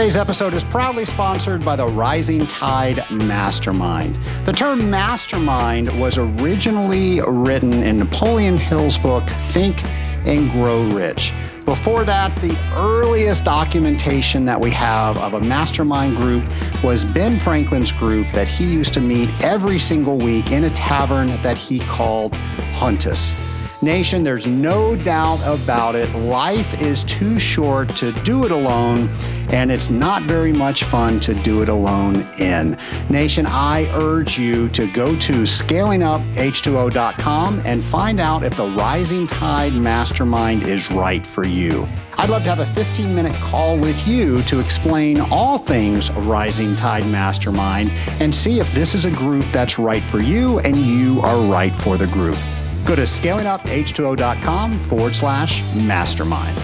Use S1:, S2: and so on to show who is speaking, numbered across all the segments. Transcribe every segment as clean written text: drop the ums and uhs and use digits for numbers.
S1: Today's episode is proudly sponsored by the Rising Tide Mastermind. The term mastermind was originally written in Napoleon Hill's book, Think and Grow Rich. Before that, the earliest documentation that we have of a mastermind group was Ben Franklin's group that he used to meet every single week in a tavern that he called Huntus. Nation, there's no doubt about it. Life is too short to do it alone, and it's not very much fun to do it alone in. Nation, I urge you to go to scalinguph2o.com and find out if the Rising Tide Mastermind is right for you. I'd love to have a 15-minute call with you to explain all things Rising Tide Mastermind and see if this is a group that's right for you and you are right for the group. Go to scalinguph2o.com/mastermind.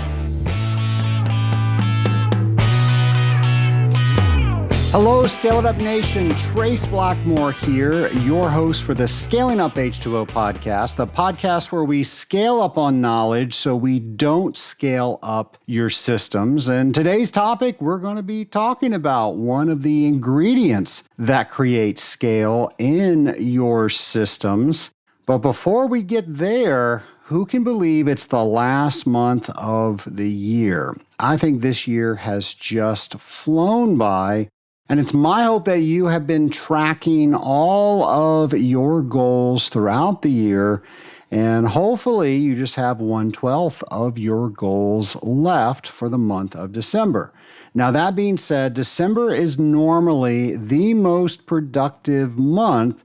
S1: Hello, Scale It Up Nation. Trace Blackmore here, your host for the Scaling Up H2O podcast, the podcast where we scale up on knowledge so we don't scale up your systems. And today's topic, we're going to be talking about one of the ingredients that create scale in your systems. But before we get there, who can believe it's the last month of the year? I think this year has just flown by, and it's my hope that you have been tracking all of your goals throughout the year, and hopefully you just have 1/12 of your goals left for the month of December. Now, that being said, December is normally the most productive month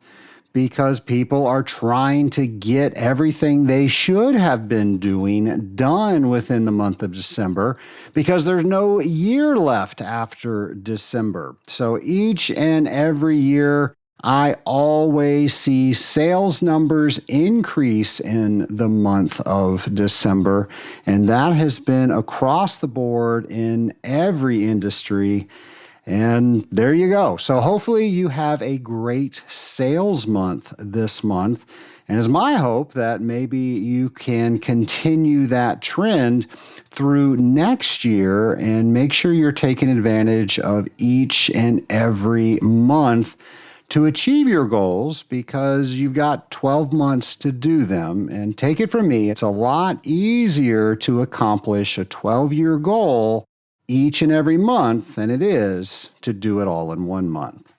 S1: because people are trying to get everything they should have been doing done within the month of December because there's no year left after December. So each and every year, I always see sales numbers increase in the month of December, and that has been across the board in every industry. And there you go. So hopefully you have a great sales month this month. And it's my hope that maybe you can continue that trend through next year and make sure you're taking advantage of each and every month to achieve your goals, because you've got 12 months to do them. And take it from me, it's a lot easier to accomplish a 12-year goal each and every month than it is to do it all in 1 month.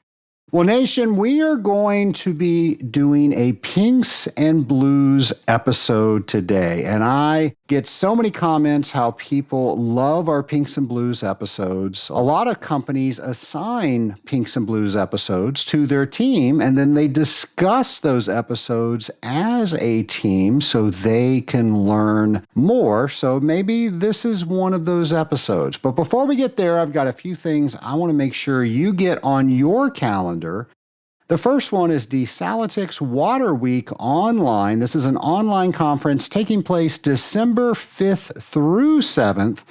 S1: Well, Nation, we are going to be doing a Pinks and Blues episode today. And I get so many comments how people love our Pinks and Blues episodes. A lot of companies assign Pinks and Blues episodes to their team, and then they discuss those episodes as a team so they can learn more. So maybe this is one of those episodes. But before we get there, I've got a few things I want to make sure you get on your calendar. The first one is Desalitics Water Week Online. This is an online conference taking place December 5th through 7th.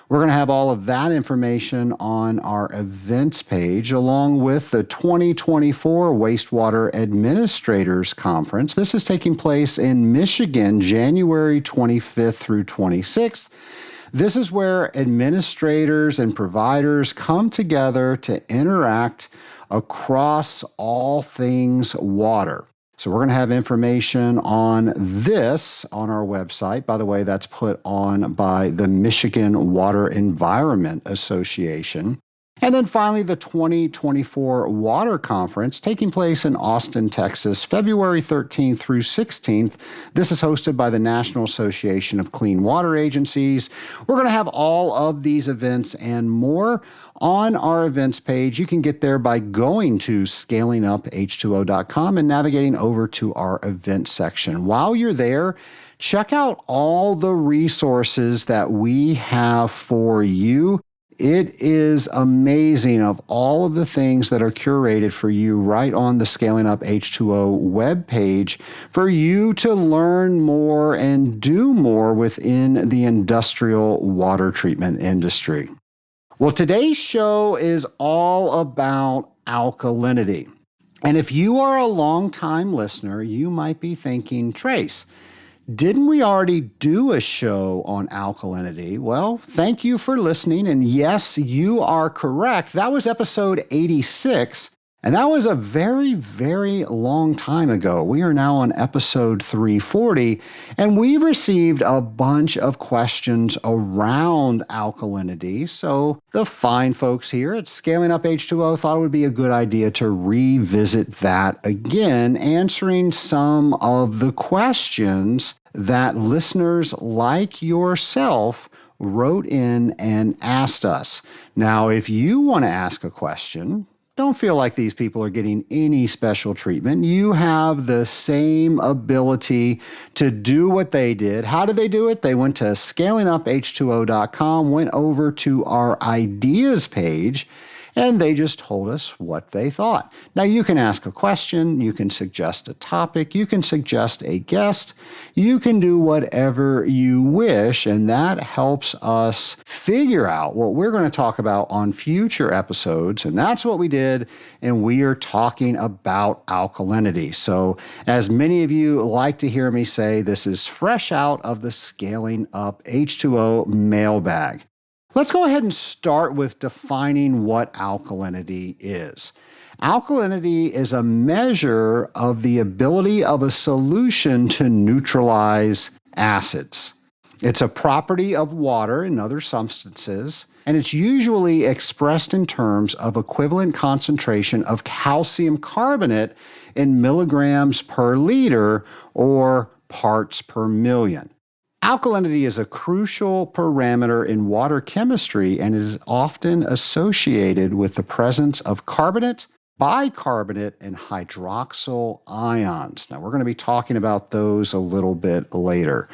S1: We're going to have all of that information on our events page, along with the 2024 Wastewater Administrators Conference. This is taking place in Michigan, January 25th through 26th. This is where administrators and providers come together to interact across all things water. So we're going to have information on this on our website. By the way, that's put on by the Michigan Water Environment Association. And then finally, the 2024 Water Conference taking place in Austin, Texas, February 13th through 16th. This is hosted by the National Association of Clean Water Agencies. We're going to have all of these events and more on our events page. You can get there by going to scalinguph2o.com and navigating over to our events section. While you're there, check out all the resources that we have for you. It is amazing of all of the things that are curated for you right on the Scaling Up H2O webpage for you to learn more and do more within the industrial water treatment industry. Well, today's show is all about alkalinity. And if you are a long-time listener, you might be thinking, Trace, Didn't we already do a show on alkalinity? Well, thank you for listening. And yes, you are correct. That was episode 86. And that was a very, very long time ago. We are now on episode 340, and we received a bunch of questions around alkalinity. So the fine folks here at Scaling Up H2O thought it would be a good idea to revisit that again, answering some of the questions that listeners like yourself wrote in and asked us. Now, if you want to ask a question, don't feel like these people are getting any special treatment. You have the same ability to do what they did. How did they do it? They went to scalinguph2o.com, went over to our ideas page, and they just told us what they thought. Now, you can ask a question, you can suggest a topic, you can suggest a guest, you can do whatever you wish, and that helps us figure out what we're going to talk about on future episodes, and that's what we did, and we are talking about alkalinity. So, as many of you like to hear me say, this is fresh out of the Scaling Up H2O mailbag. Let's go ahead and start with defining what alkalinity is. Alkalinity is a measure of the ability of a solution to neutralize acids. It's a property of water and other substances, and it's usually expressed in terms of equivalent concentration of calcium carbonate in milligrams per liter or parts per million. Alkalinity is a crucial parameter in water chemistry and is often associated with the presence of carbonate, bicarbonate, and hydroxyl ions. Now, we're going to be talking about those a little bit later.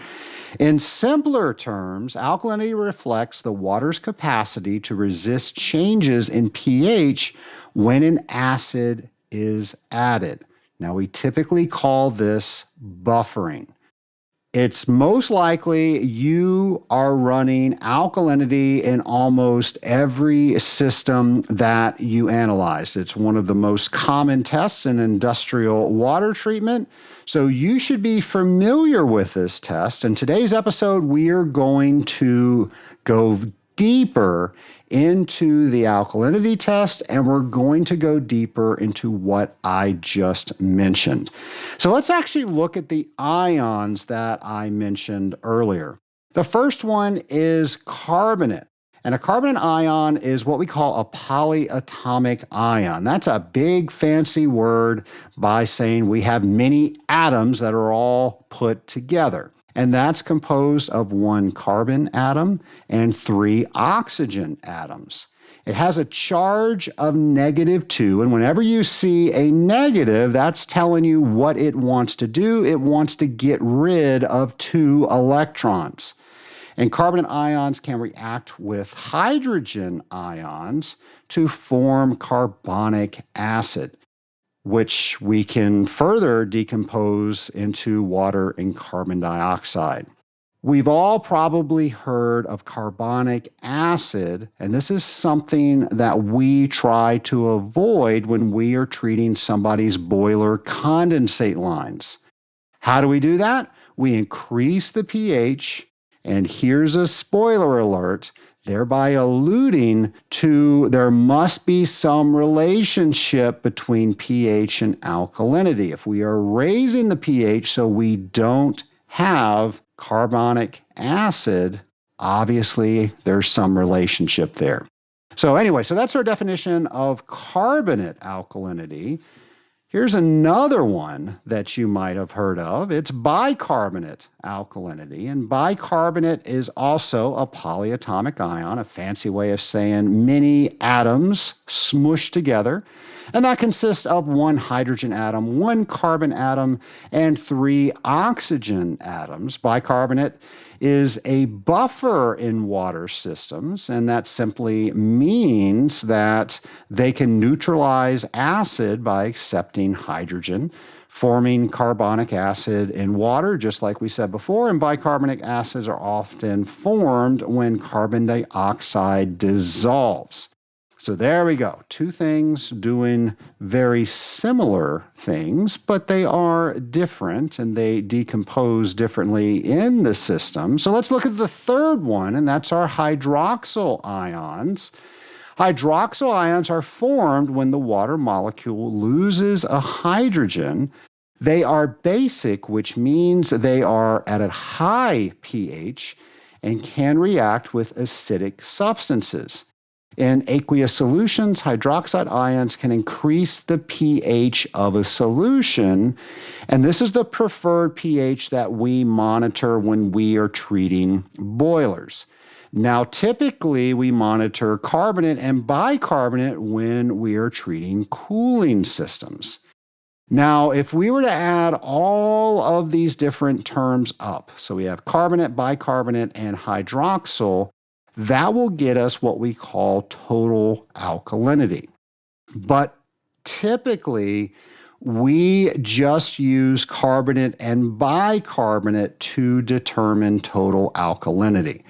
S1: In simpler terms, alkalinity reflects the water's capacity to resist changes in pH when an acid is added. Now, we typically call this buffering. It's most likely you are running alkalinity in almost every system that you analyze. It's one of the most common tests in industrial water treatment, so you should be familiar with this test. In today's episode, we are going to go deeper into the alkalinity test, and we're going to go deeper into what I just mentioned. So let's actually look at the ions that I mentioned earlier. The first one is carbonate. And a carbonate ion is what we call a polyatomic ion. That's a big fancy word by saying we have many atoms that are all put together. And that's composed of one carbon atom and 3 oxygen atoms. It has a charge of -2, and whenever you see a negative, that's telling you what it wants to do. It wants to get rid of 2 electrons. And carbonate ions can react with hydrogen ions to form carbonic acid, which we can further decompose into water and carbon dioxide. We've all probably heard of carbonic acid, and this is something that we try to avoid when we are treating somebody's boiler condensate lines. How do we do that? We increase the pH, and here's a spoiler alert, thereby alluding to there must be some relationship between pH and alkalinity. If we are raising the pH so we don't have carbonic acid, obviously there's some relationship there. So anyway, so that's our definition of carbonate alkalinity. Here's another one that you might have heard of. It's bicarbonate alkalinity. And bicarbonate is also a polyatomic ion, a fancy way of saying many atoms smushed together. And that consists of 1 hydrogen atom, 1 carbon atom, and 3 oxygen atoms. Bicarbonate is a buffer in water systems, and that simply means that they can neutralize acid by accepting hydrogen, forming carbonic acid in water, just like we said before, and bicarbonate acids are often formed when carbon dioxide dissolves. So there we go. Two things doing very similar things, but they are different and they decompose differently in the system. So let's look at the third one, and that's our hydroxyl ions. Hydroxyl ions are formed when the water molecule loses a hydrogen. They are basic, which means they are at a high pH and can react with acidic substances. In aqueous solutions, hydroxide ions can increase the pH of a solution, and this is the preferred pH that we monitor when we are treating boilers. Now, typically, we monitor carbonate and bicarbonate when we are treating cooling systems. Now, if we were to add all of these different terms up, so we have carbonate, bicarbonate, and hydroxyl, that will get us what we call total alkalinity. But typically, we just use carbonate and bicarbonate to determine total alkalinity,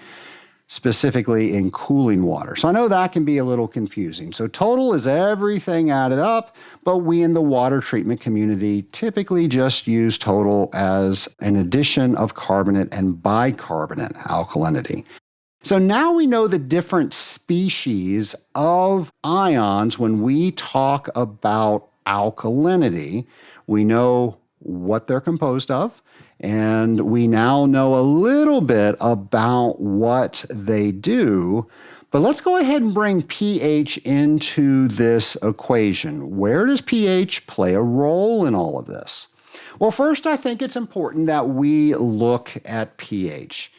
S1: specifically in cooling water. So I know that can be a little confusing. So total is everything added up, but we in the water treatment community typically just use total as an addition of carbonate and bicarbonate alkalinity. So now we know the different species of ions when we talk about alkalinity. We know what they're composed of, and we now know a little bit about what they do. But let's go ahead and bring pH into this equation. Where does pH play a role in all of this? Well, first, I think it's important that we look at pH.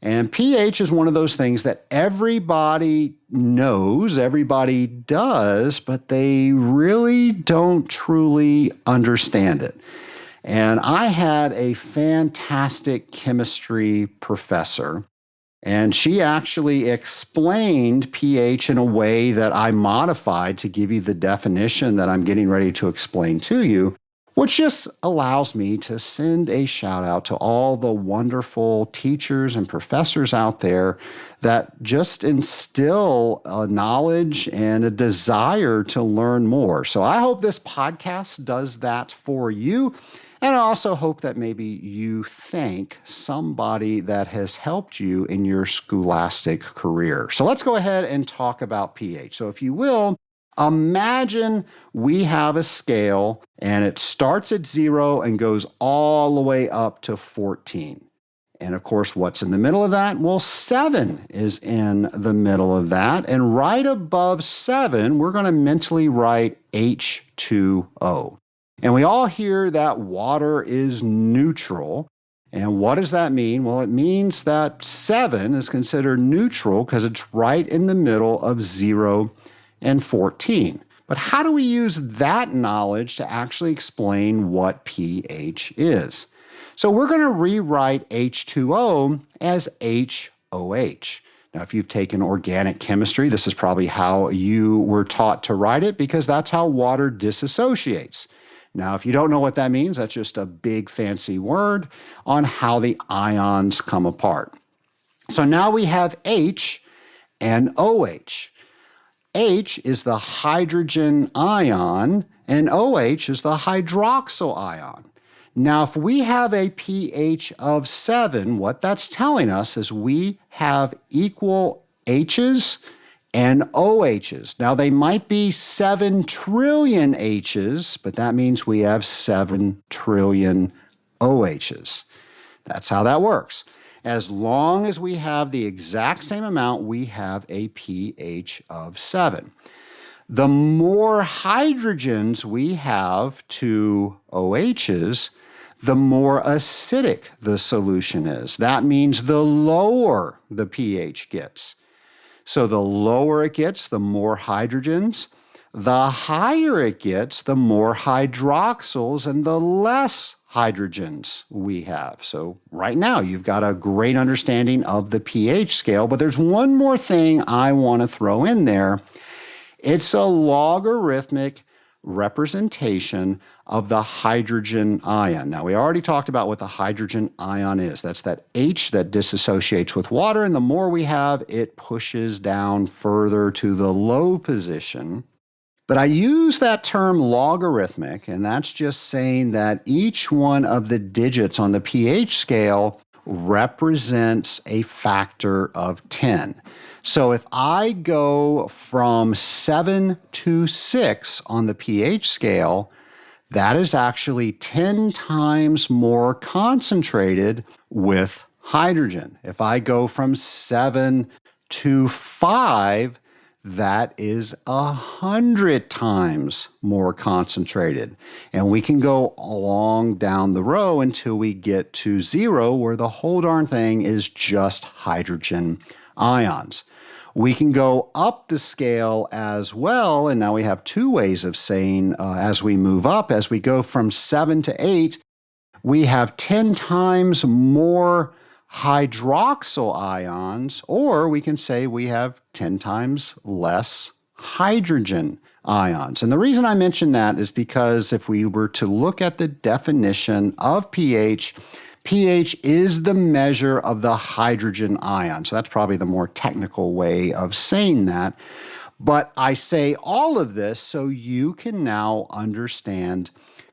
S1: And pH is one of those things that everybody knows, everybody does, but they really don't truly understand it. And I had a fantastic chemistry professor, and she actually explained pH in a way that I modified to give you the definition that I'm getting ready to explain to you, which just allows me to send a shout out to all the wonderful teachers and professors out there that just instill a knowledge and a desire to learn more. So I hope this podcast does that for you. And I also hope that maybe you thank somebody that has helped you in your scholastic career. So let's go ahead and talk about pH. So if you will, imagine we have a scale and it starts at 0 and goes all the way up to 14. And of course, what's in the middle of that? Well, 7 is in the middle of that. And right above 7, we're going to mentally write H2O. And we all hear that water is neutral. And what does that mean? Well, it means that 7 is considered neutral because it's right in the middle of 0 and 14. But how do we use that knowledge to actually explain what pH is? So we're going to rewrite H2O as HOH. Now, if you've taken organic chemistry, this is probably how you were taught to write it because that's how water disassociates. Now, if you don't know what that means, that's just a big fancy word on how the ions come apart. So now we have H and OH. H is the hydrogen ion, and OH is the hydroxyl ion. Now, if we have a pH of 7, what that's telling us is we have equal H's and OHs. Now, they might be 7 trillion H's, but that means we have 7 trillion OHs. That's how that works. As long as we have the exact same amount, we have a pH of 7. The more hydrogens we have to OHs, the more acidic the solution is. That means the lower the pH gets. So the lower it gets, the more hydrogens. The higher it gets, the more hydroxyls and the less hydrogens we have. So right now, you've got a great understanding of the pH scale, but there's one more thing I want to throw in there. It's a logarithmic representation of the hydrogen ion. Now, we already talked about what the hydrogen ion is. That's that H that disassociates with water, and the more we have, it pushes down further to the low position. But I use that term logarithmic, and that's just saying that each one of the digits on the pH scale represents a factor of 10. So if I go from 7 to 6 on the pH scale, that is actually 10 times more concentrated with hydrogen. If I go from 7 to 5, that is 100 times more concentrated. And we can go along down the row until we get to 0, where the whole darn thing is just hydrogen ions. We can go up the scale as well, and now we have two ways of saying as we move up, as we go from 7 to 8, we have 10 times more hydroxyl ions, or we can say we have 10 times less hydrogen ions. And the reason I mention that is because if we were to look at the definition of pH, pH is the measure of the hydrogen ion. So that's probably the more technical way of saying that. But I say all of this so you can now understand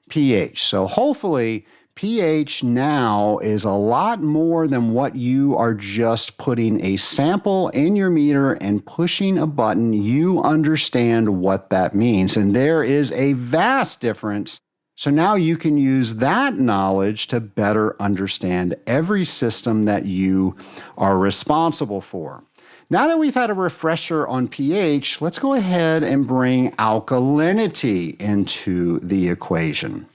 S1: pH. So hopefully pH now is a lot more than what you are just putting a sample in your meter and pushing a button. You understand what that means. And there is a vast difference. So now you can use that knowledge to better understand every system that you are responsible for. Now that we've had a refresher on pH, let's go ahead and bring alkalinity into the equation.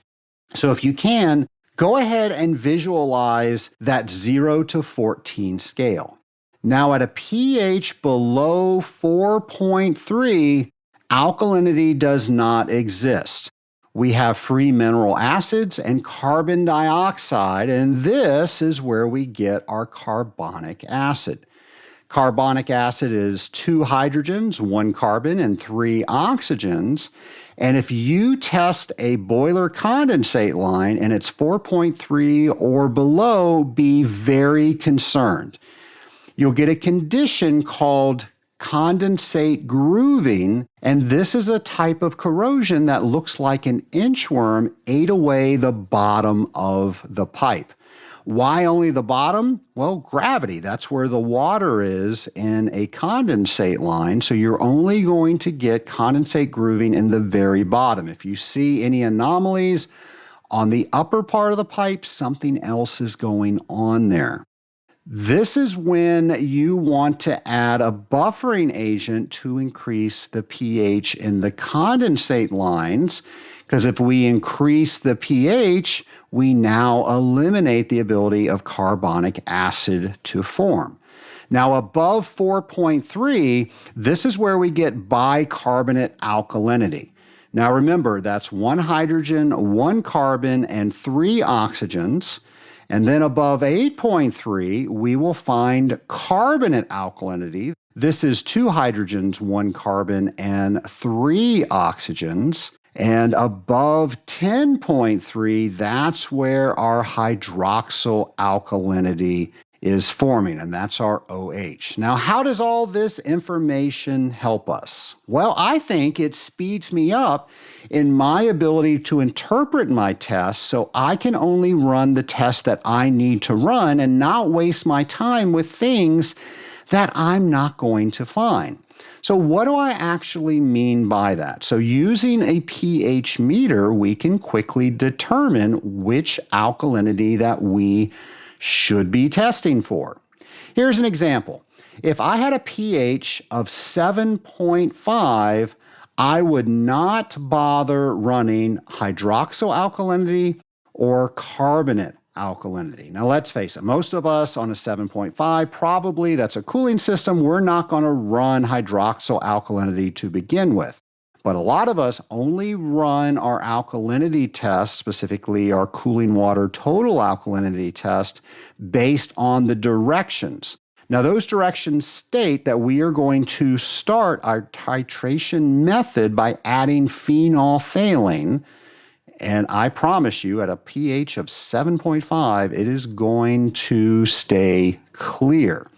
S1: So if you can, go ahead and visualize that 0 to 14 scale. Now at a pH below 4.3, alkalinity does not exist. We have free mineral acids and carbon dioxide, and this is where we get our carbonic acid. Carbonic acid is 2 hydrogens, 1 carbon, and 3 oxygens. And if you test a boiler condensate line and it's 4.3 or below, be very concerned. You'll get a condition called condensate grooving, and this is a type of corrosion that looks like an inchworm ate away the bottom of the pipe. Why only the bottom? Well, gravity. That's where the water is in a condensate line. So you're only going to get condensate grooving in the very bottom. If you see any anomalies on the upper part of the pipe, something else is going on there. This is when you want to add a buffering agent to increase the pH in the condensate lines, because if we increase the pH, we now eliminate the ability of carbonic acid to form. Now, above 4.3, this is where we get bicarbonate alkalinity. Now, remember, that's 1 hydrogen, 1 carbon, and 3 oxygens. And then above 8.3, we will find carbonate alkalinity. This is 2 hydrogens, 1 carbon, and 3 oxygens. And above 10.3, that's where our hydroxyl alkalinity is forming, and that's our OH. Now, how does all this information help us? Well, I think it speeds me up in my ability to interpret my tests, so I can only run the tests that I need to run and not waste my time with things that I'm not going to find. So what do I actually mean by that? So using a pH meter, we can quickly determine which alkalinity that we should be testing for. Here's an example. If I had a pH of 7.5, I would not bother running hydroxyl alkalinity or carbonate alkalinity. Now let's face it, most of us on a 7.5, probably that's a cooling system, we're not going to run hydroxyl alkalinity to begin with. But a lot of us only run our alkalinity test, specifically our cooling water total alkalinity test, based on the directions. Now, those directions state that we are going to start our titration method by adding phenolphthalein. And I promise you, at a pH of 7.5, it is going to stay clear.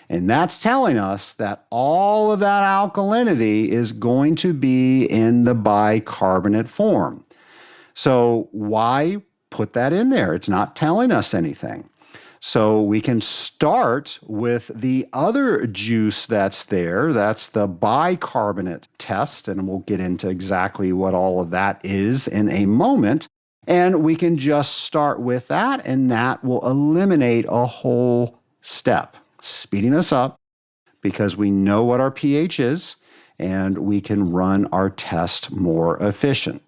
S1: And that's telling us that all of that alkalinity is going to be in the bicarbonate form. So why put that in there? It's not telling us anything. So we can start with the other juice that's there. That's the bicarbonate test, and we'll get into exactly what all of that is in a moment. And we can just start with that, and that will eliminate a whole step, speeding us up because we know what our pH is, and we can run our test more efficient.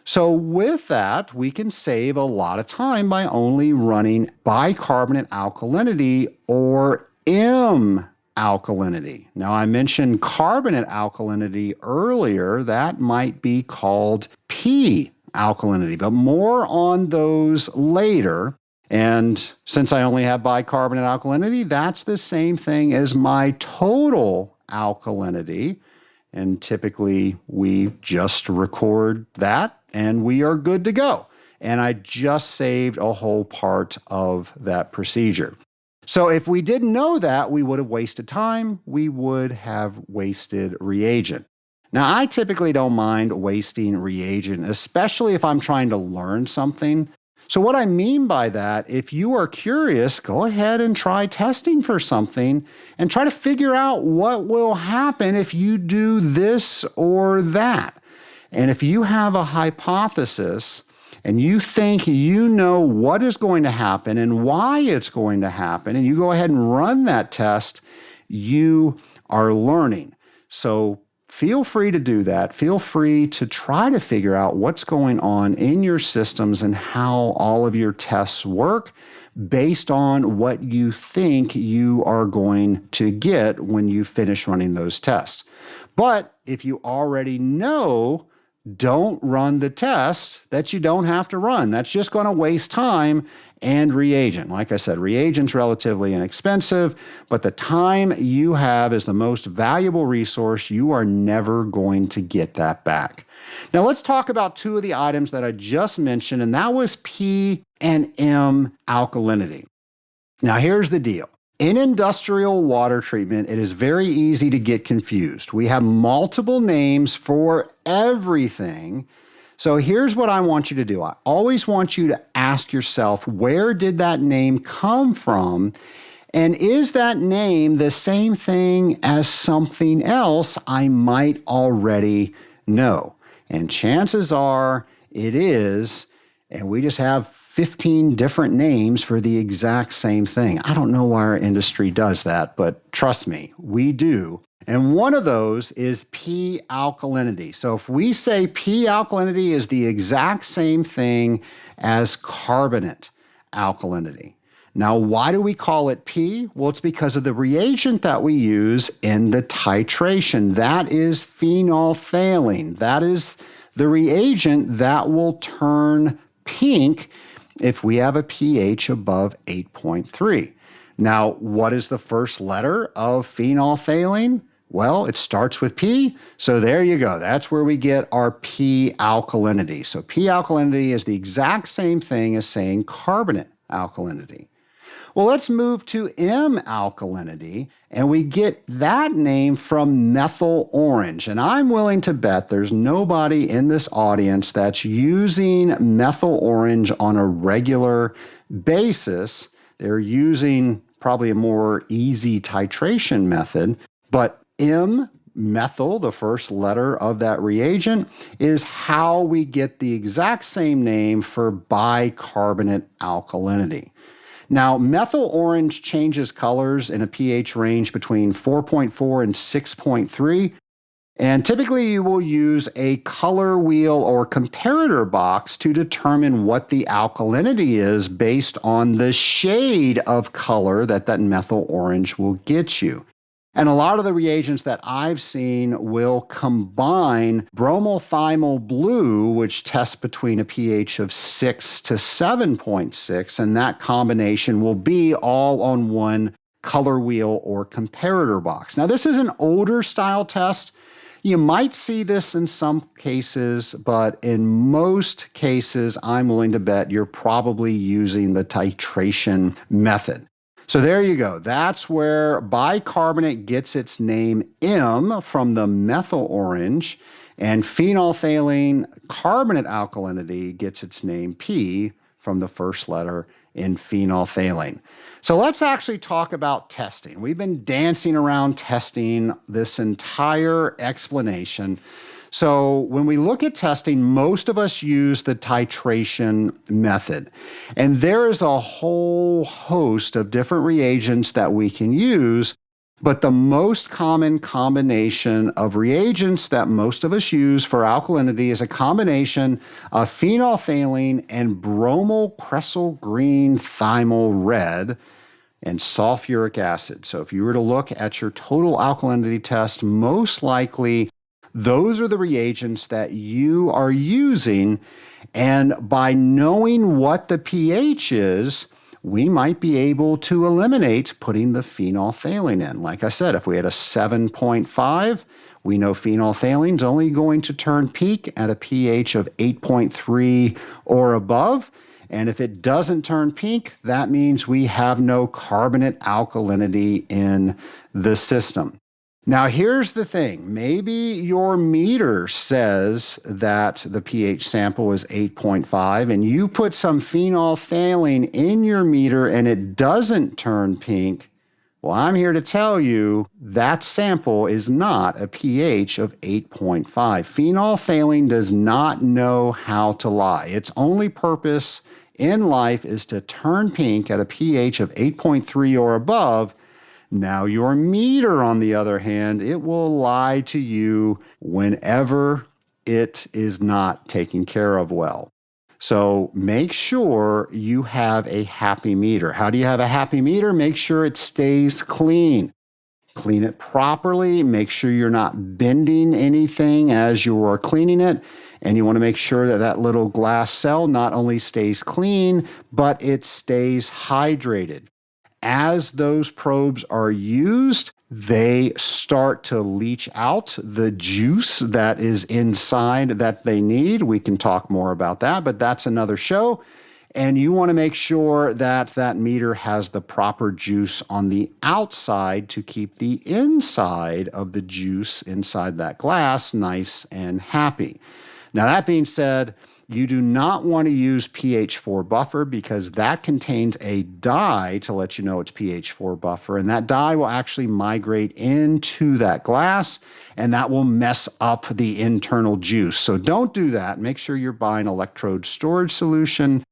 S1: So with that, we can save a lot of time by only running bicarbonate alkalinity or M alkalinity. Now, I mentioned carbonate alkalinity earlier. That might be called P alkalinity, but more on those later. And since I only have bicarbonate alkalinity, that's the same thing as my total alkalinity. And typically, we just record that and we are good to go. And I just saved a whole part of that procedure. So if we didn't know that, we would have wasted time. We would have wasted reagent. Now, I typically don't mind wasting reagent, especially if I'm trying to learn something. So what I mean by that, if you are curious, go ahead and try testing for something and try to figure out what will happen if you do this or that. And if you have a hypothesis and you think you know what is going to happen and why it's going to happen, and you go ahead and run that test, you are learning. So feel free to do that. Feel free to try to figure out what's going on in your systems and how all of your tests work based on what you think you are going to get when you finish running those tests. But if you already know, don't run the tests that you don't have to run. That's just going to waste time and reagent. Like I said, reagent's relatively inexpensive, but the time you have is the most valuable resource. You are never going to get that back. Now let's talk about two of the items that I just mentioned, and that was P and M alkalinity. Now here's the deal. In industrial water treatment, it is very easy to get confused. We have multiple names for everything. So here's what I want you to do. I always want you to ask yourself, where did that name come from? And is that name the same thing as something else I might already know? And chances are it is, and we just have 15 different names for the exact same thing. I don't know why our industry does that, but trust me, we do. And one of those is P alkalinity. So if we say P alkalinity is the exact same thing as carbonate alkalinity. Now, why do we call it P? Well, it's because of the reagent that we use in the titration. That is phenolphthalein. That is the reagent that will turn pink if we have a pH above 8.3. Now, what is the first letter of phenolphthalein? Well, it starts with P, so there you go. That's where we get our P alkalinity. So P alkalinity is the exact same thing as saying carbonate alkalinity. Well, let's move to M alkalinity, and we get that name from methyl orange. And I'm willing to bet there's nobody in this audience that's using methyl orange on a regular basis. They're using probably a more easy titration method, but M methyl, the first letter of that reagent, is how we get the exact same name for bicarbonate alkalinity. Now, methyl orange changes colors in a pH range between 4.4 and 6.3. And typically you will use a color wheel or comparator box to determine what the alkalinity is based on the shade of color that methyl orange will get you. And a lot of the reagents that I've seen will combine bromothiamyl blue, which tests between a pH of 6 to 7.6, and that combination will be all on one color wheel or comparator box. Now, this is an older style test. You might see this in some cases, but in most cases, I'm willing to bet you're probably using the titration method. So there you go. That's where bicarbonate gets its name M from the methyl orange, and phenolphthalein carbonate alkalinity gets its name P from the first letter in phenolphthalein. So let's actually talk about testing. We've been dancing around testing this entire explanation. So when we look at testing, most of us use the titration method. And there is a whole host of different reagents that we can use, but the most common combination of reagents that most of us use for alkalinity is a combination of phenolphthalein and bromol cresyl green thymol red and sulfuric acid. So if you were to look at your total alkalinity test, most likely those are the reagents that you are using. And by knowing what the pH is, we might be able to eliminate putting the phenolphthalein in. Like I said, if we had a 7.5, we know phenolphthalein is only going to turn pink at a pH of 8.3 or above. And if it doesn't turn pink, that means we have no carbonate alkalinity in the system. Now, here's the thing. Maybe your meter says that the pH sample is 8.5 and you put some phenolphthalein in your meter and it doesn't turn pink. Well, I'm here to tell you that sample is not a pH of 8.5. Phenolphthalein does not know how to lie. Its only purpose in life is to turn pink at a pH of 8.3 or above. Now, your meter, on the other hand, it will lie to you whenever it is not taken care of well. So make sure you have a happy meter. How do you have a happy meter? Make sure it stays clean. Clean it properly. Make sure you're not bending anything as you are cleaning it. And you want to make sure that that little glass cell not only stays clean, but it stays hydrated. As those probes are used, they start to leach out the juice that is inside that they need. We can talk more about that, but that's another show. And you want to make sure that that meter has the proper juice on the outside to keep the inside of the juice inside that glass nice and happy. Now, that being said, you do not want to use pH 4 buffer because that contains a dye to let you know it's pH 4 buffer, and that dye will actually migrate into that glass, and that will mess up the internal juice. So don't do that. Make sure you're buying electrode storage solution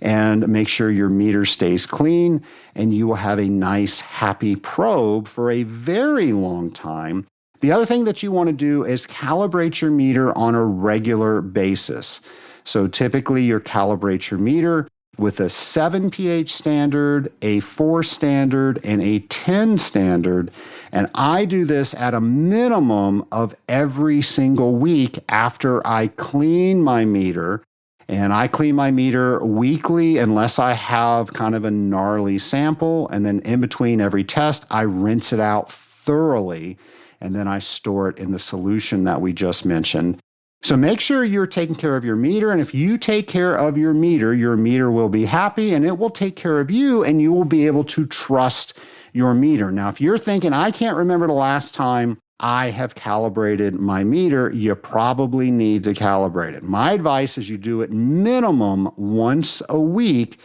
S1: and make sure your meter stays clean, and you will have a nice, happy probe for a very long time. The other thing that you want to do is calibrate your meter on a regular basis. So typically you calibrate your meter with a 7 pH standard, a 4 standard, and a 10 standard. And I do this at a minimum of every single week after I clean my meter. And I clean my meter weekly unless I have kind of a gnarly sample. And then in between every test, I rinse it out thoroughly. And then I store it in the solution that we just mentioned. So make sure you're taking care of your meter. And if you take care of your meter will be happy and it will take care of you, and you will be able to trust your meter. Now, if you're thinking, I can't remember the last time I have calibrated my meter, you probably need to calibrate it. My advice is you do it minimum once a week.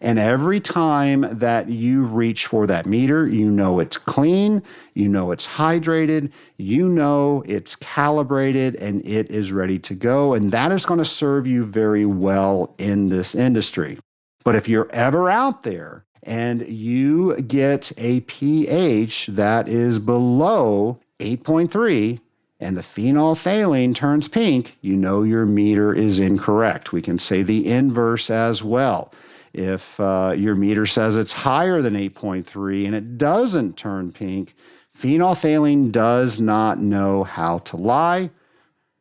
S1: And every time that you reach for that meter, you know it's clean, you know it's hydrated, you know it's calibrated, and it is ready to go. And that is going to serve you very well in this industry. But if you're ever out there and you get a pH that is below 8.3, and the phenolphthalein turns pink, you know your meter is incorrect. We can say the inverse as well. If your meter says it's higher than 8.3 and it doesn't turn pink, phenolphthalein does not know how to lie.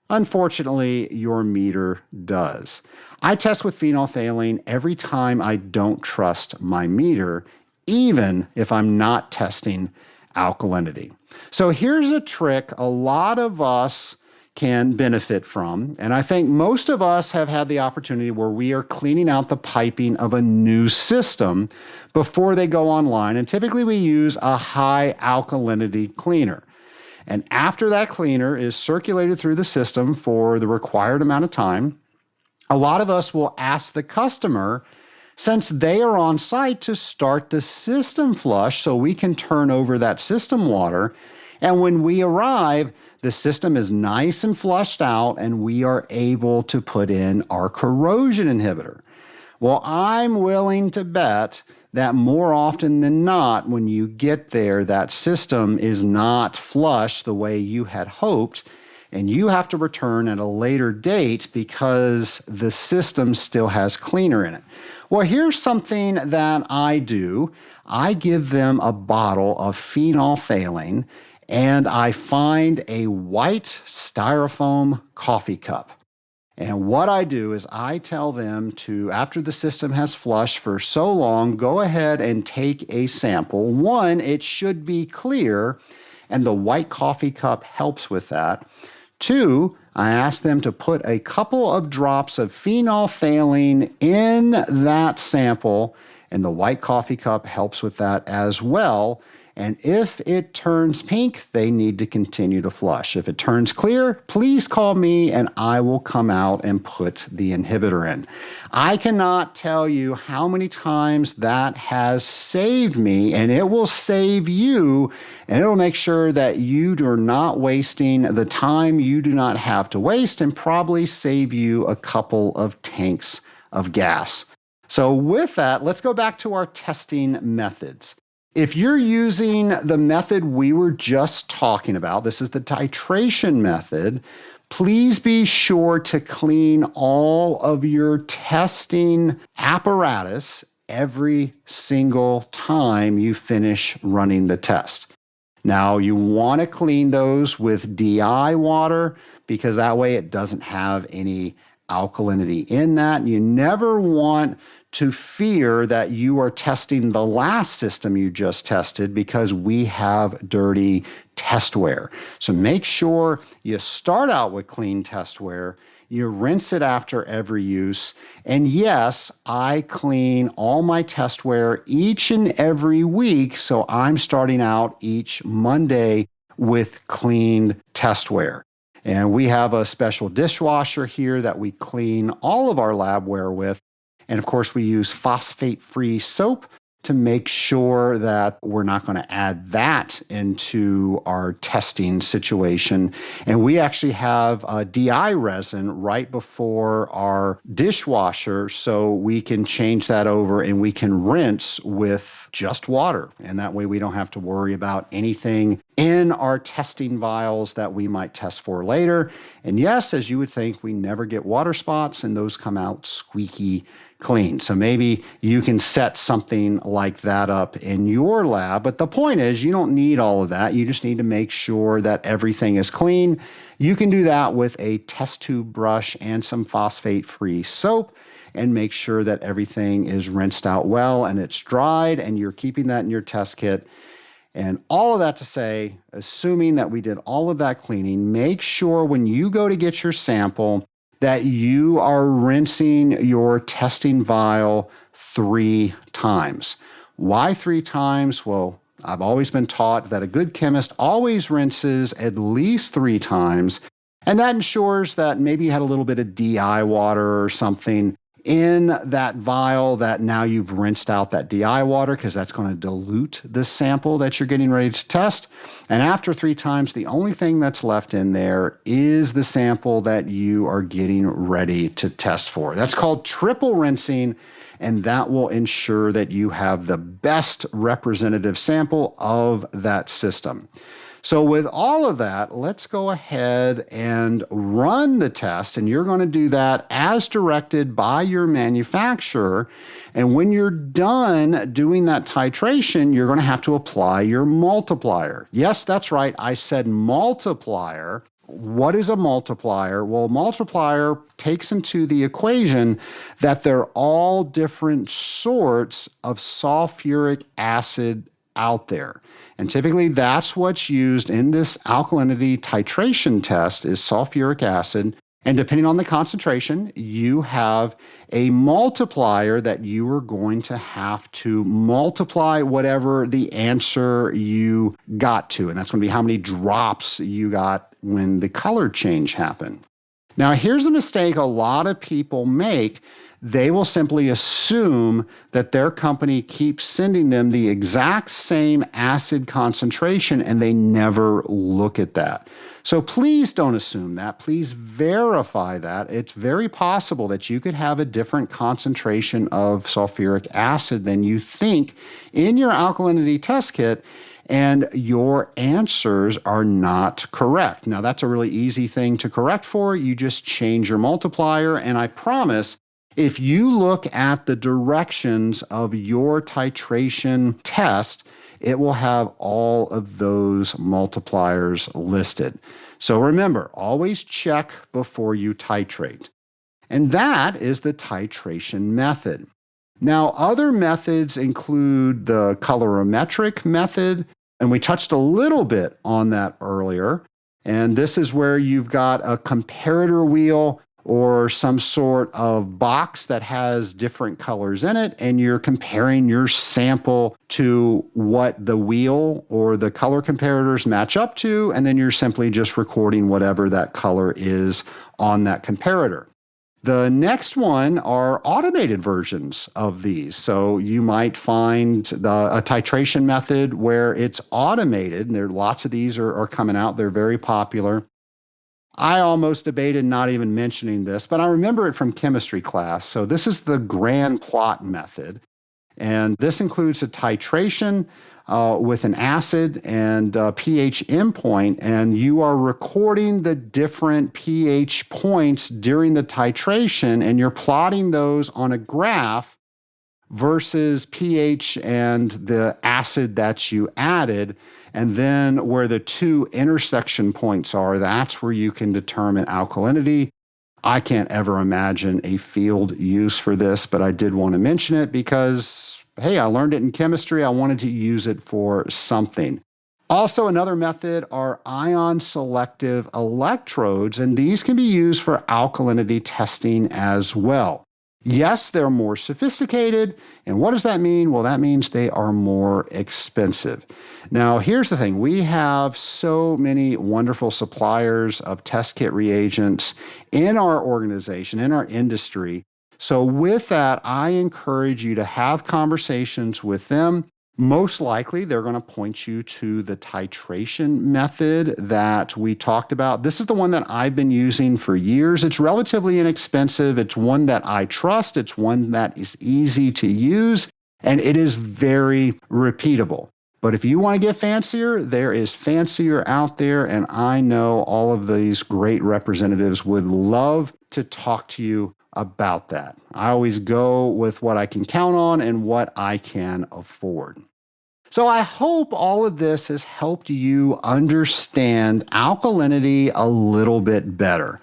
S1: Unfortunately, your meter does. I test with phenolphthalein every time I don't trust my meter, even if I'm not testing alkalinity. So here's a trick a lot of us can benefit from, and I think most of us have had the opportunity where we are cleaning out the piping of a new system before they go online, and typically we use a high alkalinity cleaner. And after that cleaner is circulated through the system for the required amount of time, a lot of us will ask the customer, since they are on site, to start the system flush so we can turn over that system water. And when we arrive, the system is nice and flushed out and we are able to put in our corrosion inhibitor. Well, I'm willing to bet that more often than not, when you get there, that system is not flush the way you had hoped, and you have to return at a later date because the system still has cleaner in it. Well, here's something that I do. I give them a bottle of phenolphthalein, and I find a white styrofoam coffee cup. And what I do is I tell them to, after the system has flushed for so long, go ahead and take a sample. One, it should be clear, and the white coffee cup helps with that. Two, I ask them to put a couple of drops of phenolphthalein in that sample, and the white coffee cup helps with that as well. And if it turns pink, they need to continue to flush. If it turns clear, please call me and I will come out and put the inhibitor in. I cannot tell you how many times that has saved me, and it will save you, and it will make sure that you are not wasting the time you do not have to waste, and probably save you a couple of tanks of gas. So with that, let's go back to our testing methods. If you're using the method we were just talking about, this is the titration method, please be sure to clean all of your testing apparatus every single time you finish running the test. Now, you want to clean those with DI water because that way it doesn't have any alkalinity in that. You never want to fear that you are testing the last system you just tested because we have dirty testware. So make sure you start out with clean testware, you rinse it after every use, and yes, I clean all my testware each and every week, so I'm starting out each Monday with cleaned testware. And we have a special dishwasher here that we clean all of our labware with. And of course, we use phosphate-free soap to make sure that we're not going to add that into our testing situation. And we actually have a DI resin right before our dishwasher, so we can change that over and we can rinse with just water. And that way we don't have to worry about anything in our testing vials that we might test for later. And yes, as you would think, we never get water spots, and those come out squeaky clean. So maybe you can set something like that up in your lab. But the point is, you don't need all of that. You just need to make sure that everything is clean. You can do that with a test tube brush and some phosphate-free soap, and make sure that everything is rinsed out well and it's dried, and you're keeping that in your test kit. And all of that to say, assuming that we did all of that cleaning, make sure when you go to get your sample that you are rinsing your testing vial 3 times. Why 3 times? Well, I've always been taught that a good chemist always rinses at least 3 times, and that ensures that maybe you had a little bit of DI water or something in that vial that now you've rinsed out that DI water, because that's going to dilute the sample that you're getting ready to test. And after 3 times, the only thing that's left in there is the sample that you are getting ready to test for. That's called triple rinsing, and that will ensure that you have the best representative sample of that system. So with all of that, let's go ahead and run the test, and you're going to do that as directed by your manufacturer. And when you're done doing that titration, you're going to have to apply your multiplier. Yes, that's right. I said multiplier. What is a multiplier? Well, a multiplier takes into the equation that they're all different sorts of sulfuric acid out there. And typically that's what's used in this alkalinity titration test is sulfuric acid. And depending on the concentration, you have a multiplier that you are going to have to multiply whatever the answer you got to. And that's going to be how many drops you got when the color change happened. Now, here's a mistake a lot of people make. They will simply assume that their company keeps sending them the exact same acid concentration, and they never look at that. So please don't assume that. Please verify that. It's very possible that you could have a different concentration of sulfuric acid than you think in your alkalinity test kit, and your answers are not correct. Now, that's a really easy thing to correct for. You just change your multiplier, and I promise, if you look at the directions of your titration test, it will have all of those multipliers listed. So remember, always check before you titrate. And that is the titration method. Now, other methods include the colorimetric method, and we touched a little bit on that earlier. And this is where you've got a comparator wheel or some sort of box that has different colors in it, and you're comparing your sample to what the wheel or the color comparators match up to, and then you're simply just recording whatever that color is on that comparator. The next one are automated versions of these. So you might find a titration method where it's automated, and there are lots of these are coming out. They're very popular. I almost debated not even mentioning this, but I remember it from chemistry class. So this is the grand plot method. And this includes a titration with an acid and pH endpoint. And you are recording the different pH points during the titration, and you're plotting those on a graph versus pH and the acid that you added. And then where the two intersection points are, that's where you can determine alkalinity. I can't ever imagine a field use for this, but I did want to mention it because, hey, I learned it in chemistry. I wanted to use it for something. Also, another method are ion selective electrodes, and these can be used for alkalinity testing as well. Yes, they're more sophisticated. And what does that mean? Well, that means they are more expensive. Now, here's the thing. We have so many wonderful suppliers of test kit reagents in our organization, in our industry. So with that, I encourage you to have conversations with them. Most likely, they're going to point you to the titration method that we talked about. This is the one that I've been using for years. It's relatively inexpensive. It's one that I trust. It's one that is easy to use, and it is very repeatable. But if you want to get fancier, there is fancier out there, and I know all of these great representatives would love to talk to you about that. I always go with what I can count on and what I can afford. So I hope all of this has helped you understand alkalinity a little bit better.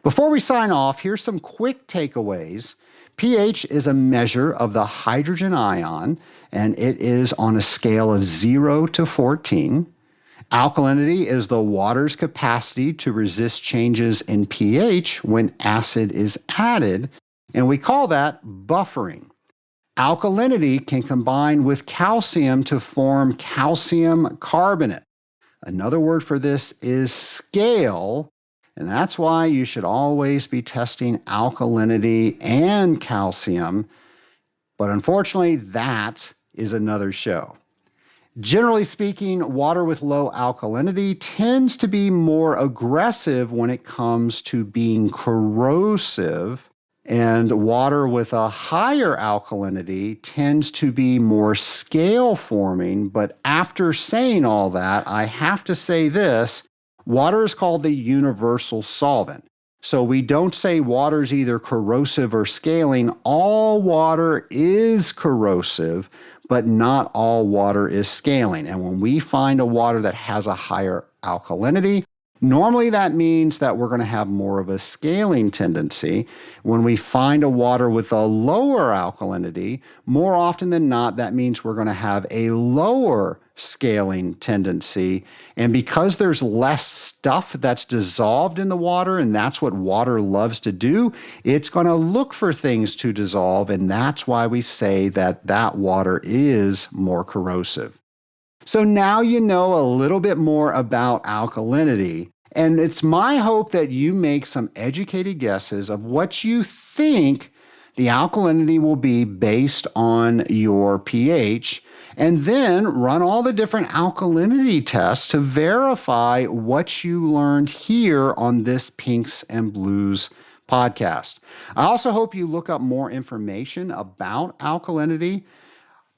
S1: Before we sign off, here's some quick takeaways. pH is a measure of the hydrogen ion, and it is on a scale of 0 to 14. Alkalinity is the water's capacity to resist changes in pH when acid is added, and we call that buffering. Alkalinity can combine with calcium to form calcium carbonate. Another word for this is scale, and that's why you should always be testing alkalinity and calcium. But unfortunately, that is another show. Generally speaking, water with low alkalinity tends to be more aggressive when it comes to being corrosive, and water with a higher alkalinity tends to be more scale forming. But after saying all that, I have to say this: water is called the universal solvent. So we don't say water is either corrosive or scaling. All water is corrosive, but not all water is scaling. And when we find a water that has a higher alkalinity, Normally, that means that we're going to have more of a scaling tendency. When we find a water with a lower alkalinity, more often than not, that means we're going to have a lower scaling tendency. And because there's less stuff that's dissolved in the water, and that's what water loves to do, it's going to look for things to dissolve. And that's why we say that that water is more corrosive. So now you know a little bit more about alkalinity, and it's my hope that you make some educated guesses of what you think the alkalinity will be based on your pH, and then run all the different alkalinity tests to verify what you learned here on this Pinks and Blues podcast. I also hope you look up more information about alkalinity.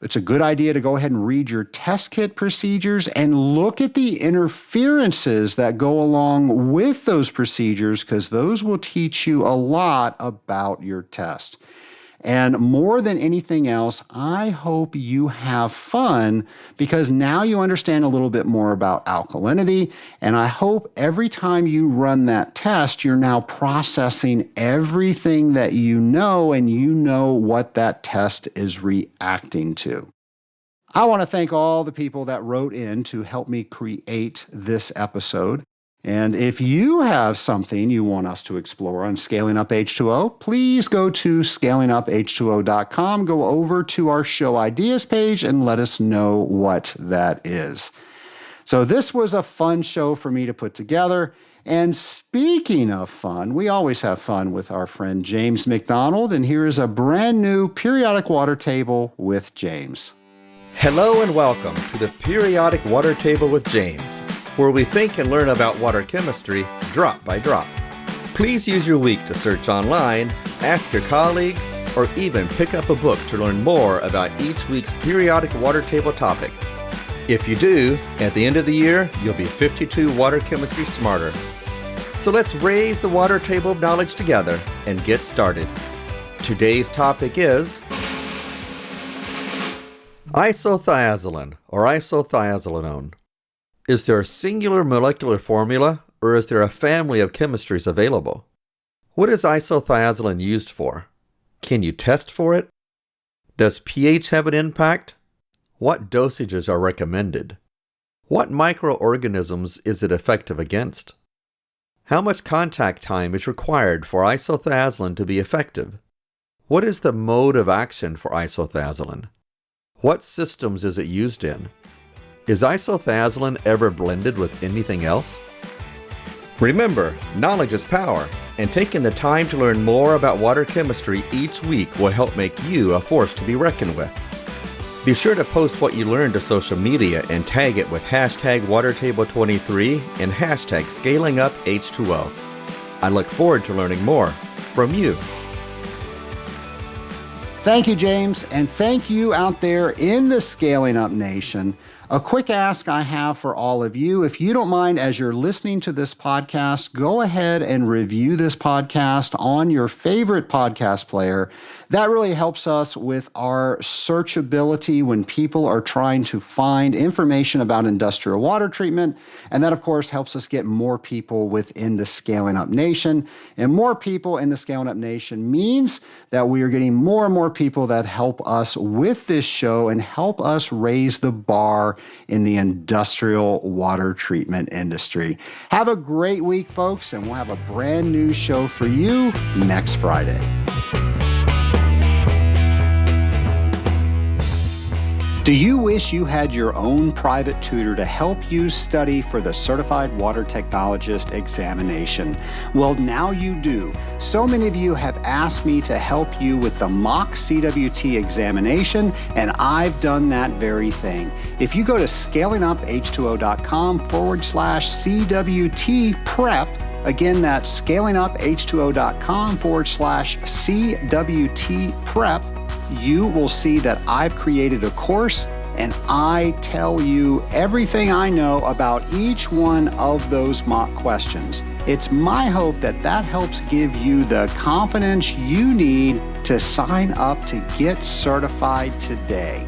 S1: It's a good idea to go ahead and read your test kit procedures and look at the interferences that go along with those procedures, because those will teach you a lot about your test. And more than anything else, I hope you have fun, because now you understand a little bit more about alkalinity. And I hope every time you run that test, you're now processing everything that you know, and you know what that test is reacting to. I want to thank all the people that wrote in to help me create this episode. And if you have something you want us to explore on Scaling Up H2O, please go to scalinguph2o.com, go over to our show ideas page, and let us know what that is. So this was a fun show for me to put together. And speaking of fun, we always have fun with our friend James McDonald. And here is a brand new periodic water table with James.
S2: Hello and welcome to the Periodic Water Table with James, where we think and learn about water chemistry drop by drop. Please use your week to search online, ask your colleagues, or even pick up a book to learn more about each week's periodic water table topic. If you do, at the end of the year, you'll be 52 water chemistry smarter. So let's raise the water table of knowledge together and get started. Today's topic is isothiazoline or isothiazolinone. Is there a singular molecular formula, or is there a family of chemistries available? What is isothiazoline used for? Can you test for it? Does pH have an impact? What dosages are recommended? What microorganisms is it effective against? How much contact time is required for isothiazoline to be effective? What is the mode of action for isothiazoline? What systems is it used in? Is isothiazoline ever blended with anything else? Remember, knowledge is power, and taking the time to learn more about water chemistry each week will help make you a force to be reckoned with. Be sure to post what you learned to social media and tag it with hashtag WaterTable23 and hashtag ScalingUpH2O. I look forward to learning more from you.
S1: Thank you, James, and thank you out there in the Scaling Up Nation. A quick ask I have for all of you, if you don't mind, as you're listening to this podcast, go ahead and review this podcast on your favorite podcast player. That really helps us with our searchability when people are trying to find information about industrial water treatment. And that, of course, helps us get more people within the Scaling Up Nation. And more people in the Scaling Up Nation means that we are getting more and more people that help us with this show and help us raise the bar in the industrial water treatment industry. Have a great week, folks, and we'll have a brand new show for you next Friday. Do you wish you had your own private tutor to help you study for the Certified Water Technologist examination? Well, now you do. So many of you have asked me to help you with the mock CWT examination, and I've done that very thing. If you go to scalinguph2o.com/CWT prep, again, that's scalinguph2o.com/CWT prep, you will see that I've created a course and I tell you everything I know about each one of those mock questions. It's my hope that that helps give you the confidence you need to sign up to get certified today.